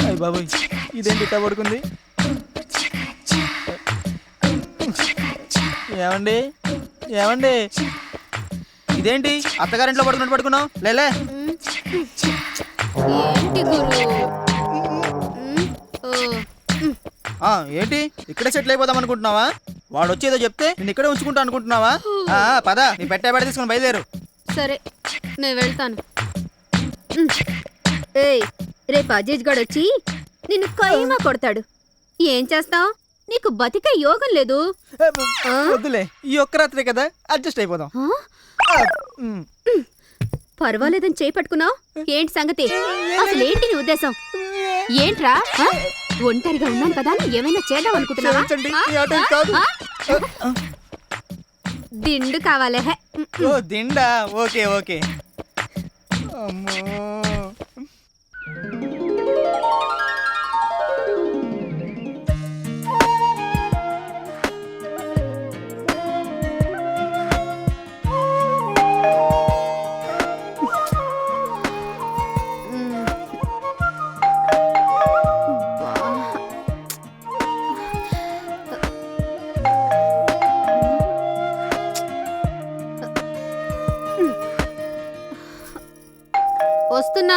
అయ్య బాబోయ్, ఇదేంటి ఇట్లా పడుకుంది? ఏమండి ఏమండి, ఇదేంటి అత్తగారింట్లో పడుకున్నట్టు పడుకున్నావు? లేలే. ఏంటి గురు? ఏంటి ఇక్కడే సెటిల్ అయిపోదాం అనుకుంటున్నావా? వాడు వచ్చేదో చెప్తే నేను ఇక్కడే ఉంచుకుంటా అనుకుంటున్నావా? పద, నీ పెట్టే బయట తీసుకుని బయలుదేరు. సరే, నేను వెళ్తాను. ఏయ్, రేపు అజీజ్ గడు వచ్చి నిన్ను కైమా కొడతాడు. ఏం చేస్తావ్? నీకు బతికే యోగం లేదు. వద్దులే, ఈ ఒక్క రాత్రే కదా, అడ్జస్ట్ అయిపోదాం. పర్వాలేదని చేయి పట్టుకున్నావు. ఏంటి సంగతి? అసలేంటి నీ ఉద్దేశం? ఏంట్రా? ఒంటరిగా ఉన్నాను కదా ఏమైనా చేద్దాం అనుకుంటున్నావా? దిండు కావాలే. దిండా? Okay okay. అమ్మో, వస్తున్నా.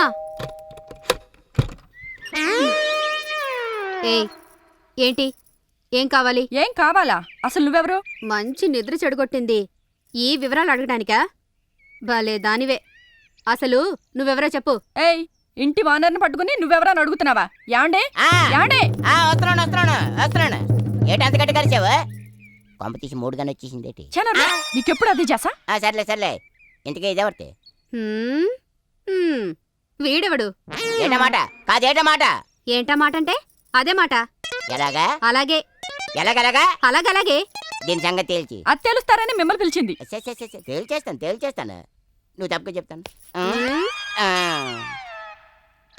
ఏయ్, ఏంటి? ఏం కావాలి? ఏం కావాలా? అసలు నువ్వెవరు? మంచి నిద్ర చెడగొట్టింది. ఈ వివరాలు అడగడానికా? భలే దానివే. అసలు నువ్వెవరో చెప్పు. ఏయ్, ఇంటి వానర్ని పట్టుకుని నువ్వెవరా అని అడుగుతున్నావా? యాండే యాండే? వస్తున్నాను. ఏంటి అంత గట్టి కలిసావు? కొంప తీసి 3 గంటలు వచ్చేసింది. నీకెప్పుడు అది చేసా? సర్లే ఇంతకీ ఇదేవర్తే? వీడెవడు? ఏటమాట కాదేట మాట? ఏంటా మాట అంటే అదే మాట. ఎలాగా? అలాగే. ఎలాగలాగా? అలాగలాగే. దీని సంగతి తేల్చి. అది తెలుస్తారని మిమ్మల్ని పిలిచింది. తేల్చేస్తాను. నువ్వు తప్పుగా చెప్తాను.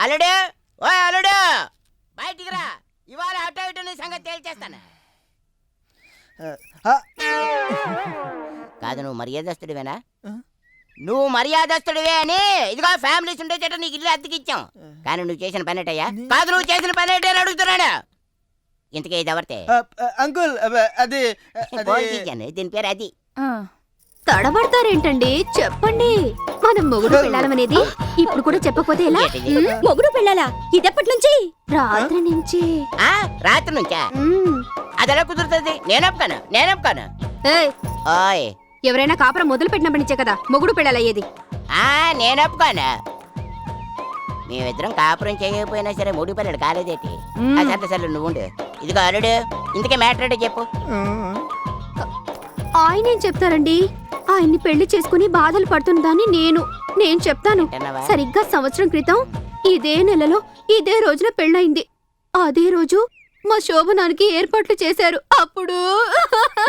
అల్లుడు, ఓ అల్లుడు, బయటికి రా. ఇవాళ అటు ఇటు నీ సంగతి తేల్చేస్తాను. కాదు, నువ్వు మర్యాదస్తుడివేనా? నువ్వు మర్యాదస్తుడివే అని ఇదిగో ఫ్యామిలీస్ ఉండే చేట నీకు ఇల్లు అద్దెకిచ్చాం. కానీ నువ్వు చేసిన పనేటయ్యా? కాదు, నువ్వు చేసిన పనేటే అని అడుగుతున్నాడు. ఇంతకీ ఇది ఎవరితే? అంకుల్, అది దీని పేరు అది. తడబడతారేంటండి? చెప్పండి. మనం మొగుడు పెళ్ళాలనేది ఇప్పుడు కూడా చెప్పకపోతే ఎలా? మొగుడు పెళ్ళాలా? ఇదెప్పటి నుంచి? రాత్రి నుంచి. రాత్రి నుంచా? అదెలా కుదురుతుంది? నేనొప్పుకాను. ఓయ్, ఎవరైనా కాపురం మొదలు పెట్టినప్పటి నుంచే కదా మొగుడు పెళ్ళాలయ్యేది. నేనొప్పుకోను. మేమిద్దరం కాపురం చేయకపోయినా సరే 3 పిల్లలు కాలేదేటి? సరే నువ్వు ఉండు. ఇదిగో అల్లుడు, ఇంతకే మ్యాటర్ చెప్పు. ఆయనేం చెప్తారండి? ఆయన్ని పెళ్లి చేసుకుని బాధలు పడుతున్నదాన్ని నేను చెప్తాను. సరిగ్గా సంవత్సరం క్రితం ఇదే నెలలో ఇదే రోజున పెళ్ళయింది. అదే రోజు మా శోభనానికి ఏర్పాట్లు చేశారు. అప్పుడు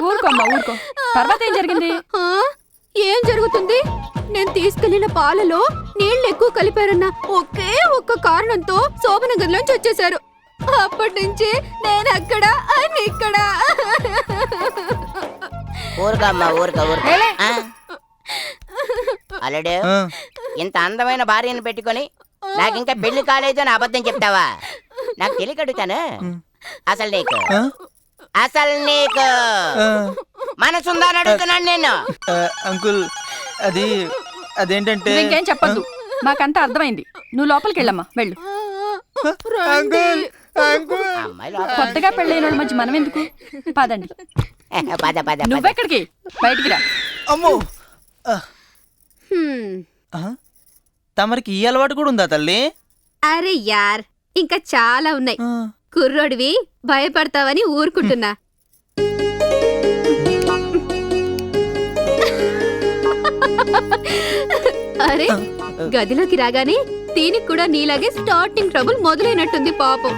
ఊరుకో. తర్వాత ఏం జరిగింది? ఏం జరుగుతుంది? నేను తీసుకెళ్లిన పాలలో నీళ్లు ఎక్కువ కలిపారన్న ఒకే ఒక్క కారణంతో శోభన గదిలోంచి వచ్చేశారు. అప్పటి నుంచి నేను అక్కడ ఆయన ఇక్కడ. అల్లుడు, ఇంత అందమైన భార్యను పెట్టుకొని నాకు ఇంకా పెళ్లి కాలేదు అని అబద్ధం చెప్తావా? నాకు తెలియక అడుగుతాను. అసలు నీకు మనసుందని అడుగుతున్నాను నేను. అంకుల్, అదేంటంటే ఇంకేం చెప్పద్దు, మాకంతా అర్థమైంది. నువ్వు లోపలికి వెళ్ళమ్మా, వెళ్ళు. కొత్తగా పెళ్ళైన వాళ్ళ మధ్య మనం ఎందుకు? పదండి. నువ్వెక్కడికి? బయటికి రా. అమ్మో, తమరికి ఈ అలవాటు కూడా ఉందా తల్లి? అరే యార్, ఇంకా చాలా ఉన్నాయి. కుర్రోడివి, భయపడతావని ఊరుకుంటున్నా. అరే, గదిలోకి రాగానే దీనికి కూడా నీలాగే స్టార్టింగ్ ట్రబుల్ మొదలైనట్టుంది పాపం.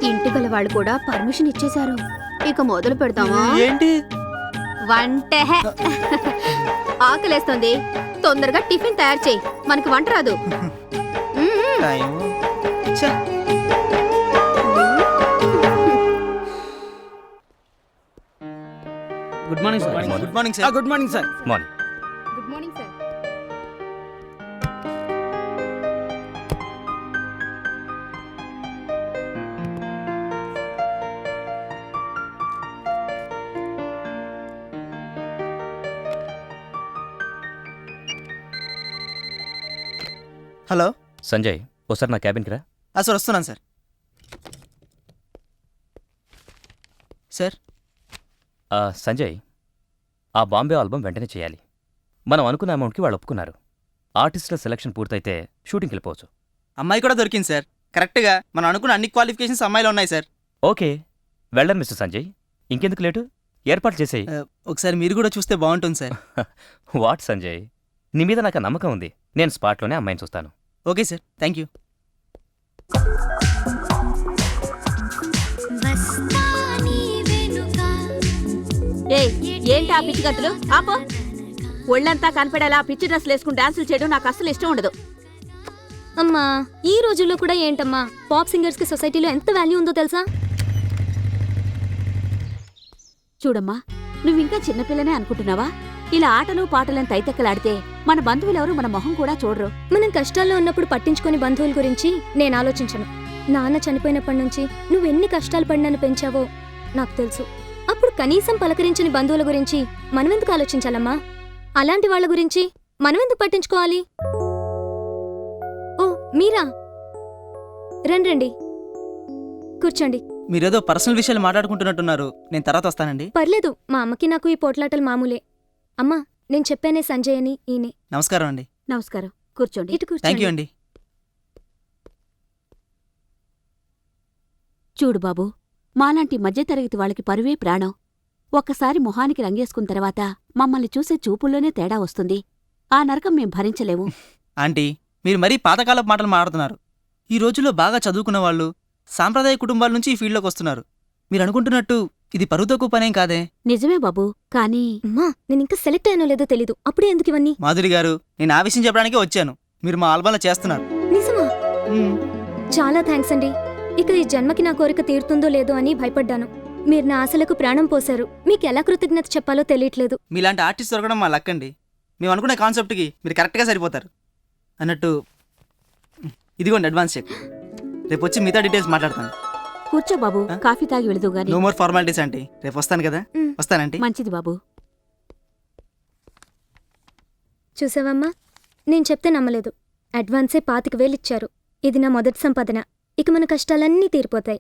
ఇంటి గల వాళ్ళు కూడా పర్మిషన్ ఇచ్చేశారు. ఇక మొదలు పెడతామా? ఏంటి? వంట. ఆకలేస్తుంది, తొందరగా టిఫిన్ తయారు చేయి. మనకి వంట రాదు. Good morning sir. Good morning sir. Good morning sir. Morning. Good morning sir. Hello. Sanjay ఒకసారి నా క్యాబిన్కి రా. సార్ వస్తున్నాను సార్. సార్ సంజయ్, ఆ బాంబే ఆల్బమ్ వెంటనే చేయాలి. మనం అనుకున్న అమౌంట్కి వాళ్ళు ఒప్పుకున్నారు. ఆర్టిస్టుల సెలక్షన్ పూర్తయితే షూటింగ్కి వెళ్ళిపోవచ్చు. అమ్మాయి కూడా దొరికింది సార్. కరెక్ట్గా మనం అనుకున్న అన్ని క్వాలిఫికేషన్స్ అమ్మాయిలో ఉన్నాయి సార్. ఓకే, వెళ్ళండి మిస్టర్ సంజయ్. ఇంకెందుకు లేటు, ఏర్పాటు చేసేయి. ఒకసారి మీరు కూడా చూస్తే బాగుంటుంది సార్. వాట్ సంజయ్, నీ మీద నాకు నమ్మకం ఉంది. నేను స్పాట్లోనే అమ్మాయిని చూస్తాను. Okay sir, thank you. ఏంటి ఆ పిచ్చి గతులు? ఆపో. ఒళ్ళంతా కనపడేలా పిచ్చి డ్రెస్సులు వేసుకుని డాన్సులు చేయడం నాకు అసలు ఇష్టం ఉండదు. అమ్మా, ఈ రోజుల్లో కూడా ఏంటమ్మా, పాప్ సింగర్స్ కి సొసైటీలో ఎంత వాల్యూ ఉందో తెలుసా? చూడమ్మా, నువ్వింకా చిన్నపిల్లనే అనుకుంటున్నావా? ఇలా ఆటలు పాటలను తైతెక్కలాడితే మన బంధువులెవరు మన మొహం కూడా చూడరు. మనం కష్టాల్లో ఉన్నప్పుడు పట్టించుకొని బంధువుల గురించి నేను ఆలోచించను. నాన్న చనిపోయినప్పటి నుంచి నువ్వెన్ని కష్టాలు పడి నన్ను పెంచావో నాకు తెలుసు. అప్పుడు కనీసం పలకరించని బంధువుల గురించి మనమెందుకు ఆలోచించాలమ్మా? అలాంటి వాళ్ళ గురించి మనమెందుకు పట్టించుకోవాలి? ఓ మీరా, రండి కూర్చోండి. మీరేదో పర్సనల్ విషయాలు మాట్లాడుకుంటున్నట్టున్నారు. నేను తర్వాత వస్తానండి. పర్లేదు, మా అమ్మకి నాకు ఈ పోట్లాటలు మామూలే. అమ్మా, నేను చెప్పానే సంజయ్ అని, ఈయనే. నమస్కారం అండి. నమస్కారం, కూర్చోండి. ఇటు థ్యాంక్ యూ కూర్చోండి. అండి. చూడు బాబు, మాలాంటి మధ్యతరగతి వాళ్ళకి పరువే ప్రాణం. ఒక్కసారి మొహానికి రంగేసుకున్న తర్వాత మమ్మల్ని చూసే చూపుల్లోనే తేడా వస్తుంది. ఆ నరకం మేం భరించలేము. ఆంటీ, మీరు మరీ పాతకాలపు మాటలు మాట్లాడుతున్నారు. ఈ రోజుల్లో బాగా చదువుకున్న వాళ్ళు సాంప్రదాయ కుటుంబాల నుంచి ఈ ఫీల్డ్లోకి వస్తున్నారు. మీరు అనుకుంటున్నట్టు ఇది పరువుతో పనేం కాదే. నిజమే బాబు, కానీ అమ్మా, నేను ఇంకా సెలెక్ట్ అయ్యానో లేదో తెలీదు. అప్పుడే ఎందుకు ఇవన్నీ? మాధురి గారు, నేను ఆ విషయం చెప్పడానికే వచ్చాను. మీరు మా ఆల్బంలో చేస్తున్నారు. నిజమా? చాలా థ్యాంక్స్ అండి. ఇక ఈ జన్మకి నా కోరిక తీరుతుందో లేదో అని భయపడ్డాను. మీరు నా ఆశలకు ప్రాణం పోశారు. మీకు ఎలా కృతజ్ఞత చెప్పాలో తెలియట్లేదు. మీలాంటి ఆర్టిస్ట్ దొరకడం మా లక్ అండి. మేము అనుకునే కాన్సెప్ట్కి మీరు కరెక్ట్గా సరిపోతారు. అన్నట్టు ఇదిగోండి అడ్వాన్స్ చెక్. రేపు వచ్చి మిగతా డీటెయిల్స్ మాట్లాడతాను. కూర్చో బాబు, కాఫీ తాగి వెళదు గాని. No more formalities aunty. రేపు వస్తాను కదా. వస్తానంటీ. మంచిది బాబు. చూసావమ్మా, నేను చెప్తే నమ్మలేదు. అడ్వాన్సే 25,000 ఇచ్చారు. ఇది నా మొదటి సంపాదన. ఇక మన కష్టాలన్నీ తీరిపోతాయి.